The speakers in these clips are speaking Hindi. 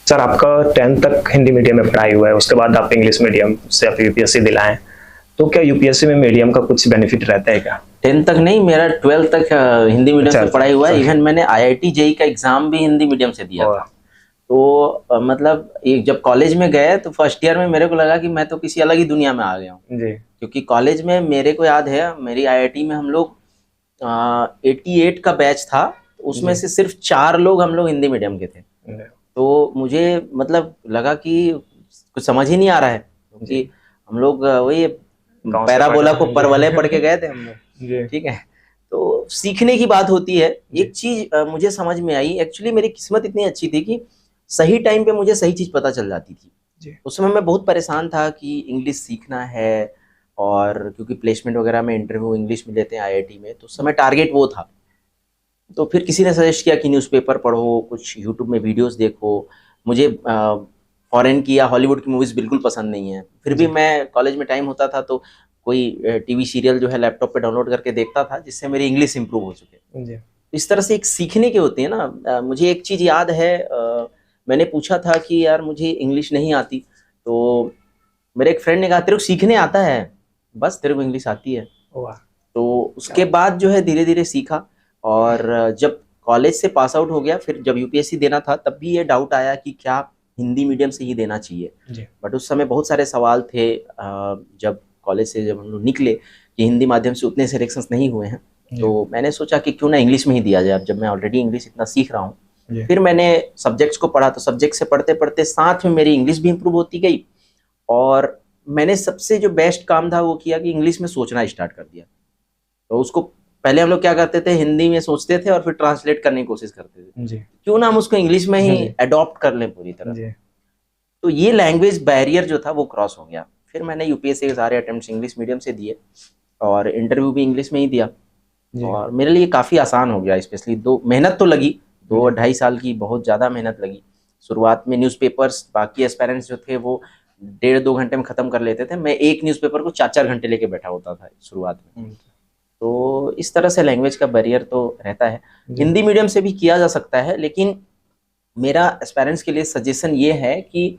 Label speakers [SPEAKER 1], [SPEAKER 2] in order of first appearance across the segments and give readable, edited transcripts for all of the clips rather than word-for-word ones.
[SPEAKER 1] सर आपका 10th तक हिंदी मीडियम में पढ़ाई हुआ है, उसके बाद आप इंग्लिश मीडियम से आप यूपीएससी दिलाएं, तो क्या यूपीएससी में मीडियम का कुछ बेनिफिट रहता है क्या?
[SPEAKER 2] 10th तक नहीं, मेरा 12th तक हिंदी मीडियम से पढ़ाई हुआ है। इवन मैंने IIT जेईई का एग्जाम भी हिंदी मीडियम से दिया था। तो मतलब एक जब कॉलेज में गए तो फर्स्ट ईयर में मेरे को लगा कि मैं तो किसी अलग ही दुनिया में आ गया हूँ, क्योंकि कॉलेज में मेरे को याद है मेरी IIT में हम लोग 88 का बैच था, उसमें से सिर्फ 4 लोग हम लोग हिंदी मीडियम के थे। तो मुझे मतलब लगा कि कुछ समझ ही नहीं आ रहा है, क्योंकि हम लोग वही पैराबोला को परवलय पढ़ के गए थे हम लोग, ठीक है। तो सीखने की बात होती है। एक चीज मुझे समझ में आई, एक्चुअली मेरी किस्मत इतनी अच्छी थी कि सही टाइम पे मुझे सही चीज पता चल जाती थी। उस समय मैं बहुत परेशान था कि इंग्लिश सीखना है, और क्योंकि प्लेसमेंट वगैरह में इंटरव्यू इंग्लिश में लेते हैं IIT में, तो उस समय टारगेट वो था। तो फिर किसी ने सजेस्ट किया कि न्यूज़पेपर पढ़ो, कुछ यूट्यूब में वीडियोस देखो। मुझे फॉरेन की या हॉलीवुड की मूवीज़ बिल्कुल पसंद नहीं है, फिर भी मैं कॉलेज में टाइम होता था तो कोई टीवी सीरियल जो है लैपटॉप पे डाउनलोड करके देखता था, जिससे मेरी इंग्लिश इंप्रूव हो चुके। इस तरह से एक सीखने के होते हैं ना। मुझे एक चीज़ याद है, मैंने पूछा था कि यार मुझे इंग्लिश नहीं आती, तो मेरे एक फ्रेंड ने कहा तेरे को सीखने आता है, बस तेरे को इंग्लिश आती है। तो उसके बाद जो है धीरे धीरे सीखा, और जब कॉलेज से पास आउट हो गया, फिर जब यूपीएससी देना था तब भी ये डाउट आया कि क्या हिंदी मीडियम से ही देना चाहिए। बट उस समय बहुत सारे सवाल थे, जब कॉलेज से जब हम लोग निकले कि हिंदी माध्यम से उतने सिलेक्शंस नहीं हुए हैं, तो मैंने सोचा कि क्यों ना इंग्लिश में ही दिया जाए। अब जब मैं ऑलरेडी इंग्लिश इतना सीख रहा हूँ, फिर मैंने सब्जेक्ट्स को पढ़ा, तो सब्जेक्ट से पढ़ते पढ़ते साथ में मेरी इंग्लिश भी इंप्रूव होती गई, और मैंने सबसे जो बेस्ट काम था वो किया कि इंग्लिश में सोचना स्टार्ट कर दिया। तो उसको पहले हम लोग क्या करते थे, हिंदी में सोचते थे और फिर ट्रांसलेट करने की कोशिश करते थे, क्यों ना हम उसको इंग्लिश में ही अडॉप्ट कर लें पूरी तरह। तो ये लैंग्वेज बैरियर जो था वो क्रॉस हो गया। फिर मैंने यूपीएससी के सारे अटेम्प्ट्स इंग्लिश मीडियम से दिए, और इंटरव्यू भी इंग्लिश में ही दिया, और मेरे लिए काफ़ी आसान हो गया। स्पेशली मेहनत तो लगी, 2-2.5 साल की बहुत ज़्यादा मेहनत लगी। शुरुआत में न्यूज़पेपर्स बाकी एस्पायरेंट्स जो थे वो 1.5-2 घंटे में ख़त्म कर लेते थे, मैं एक न्यूज़पेपर को 4-4 घंटे लेके बैठा होता था शुरुआत में। तो इस तरह से लैंग्वेज का बैरियर तो रहता है। हिंदी मीडियम से भी किया जा सकता है, लेकिन मेरा एस्पायरेंट्स के लिए सजेशन ये है कि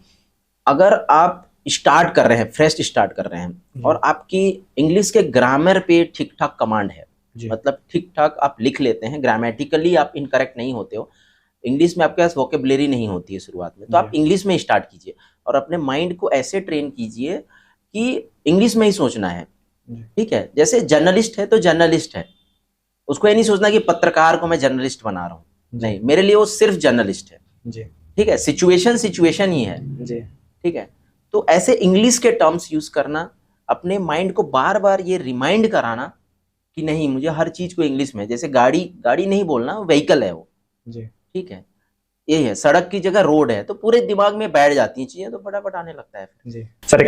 [SPEAKER 2] अगर आप स्टार्ट कर रहे हैं, फ्रेश स्टार्ट कर रहे हैं, और आपकी इंग्लिश के ग्रामर पे ठीक ठाक कमांड है, मतलब ठीक ठाक आप लिख लेते हैं, ग्रामेटिकली आप इनकरेक्ट नहीं होते हो, इंग्लिश में आपके पास वोकेबुलरी नहीं होती है शुरुआत में, तो आप इंग्लिश में स्टार्ट कीजिए, और अपने माइंड को ऐसे ट्रेन कीजिए कि इंग्लिश में ही सोचना है। ठीक है, जैसे जर्नलिस्ट है तो जर्नलिस्ट है, उसको ये नहीं सोचना कि पत्रकार को मैं जर्नलिस्ट बना रहा हूँ, नहीं, मेरे लिए वो सिर्फ जर्नलिस्ट है। ठीक है, सिचुएशन ही है। ठीक है, तो ऐसे इंग्लिश के टर्म्स यूज करना, अपने माइंड को बार बार ये रिमाइंड कराना कि नहीं मुझे हर चीज को इंग्लिश में, जैसे गाड़ी नहीं बोलना, व्हीकल है वो। ठीक है, ये है, सड़क की जगह रोड है, तो पूरे दिमाग में बैठ जाती हैं चीजें, तो फटाफट आने लगता है।
[SPEAKER 1] सर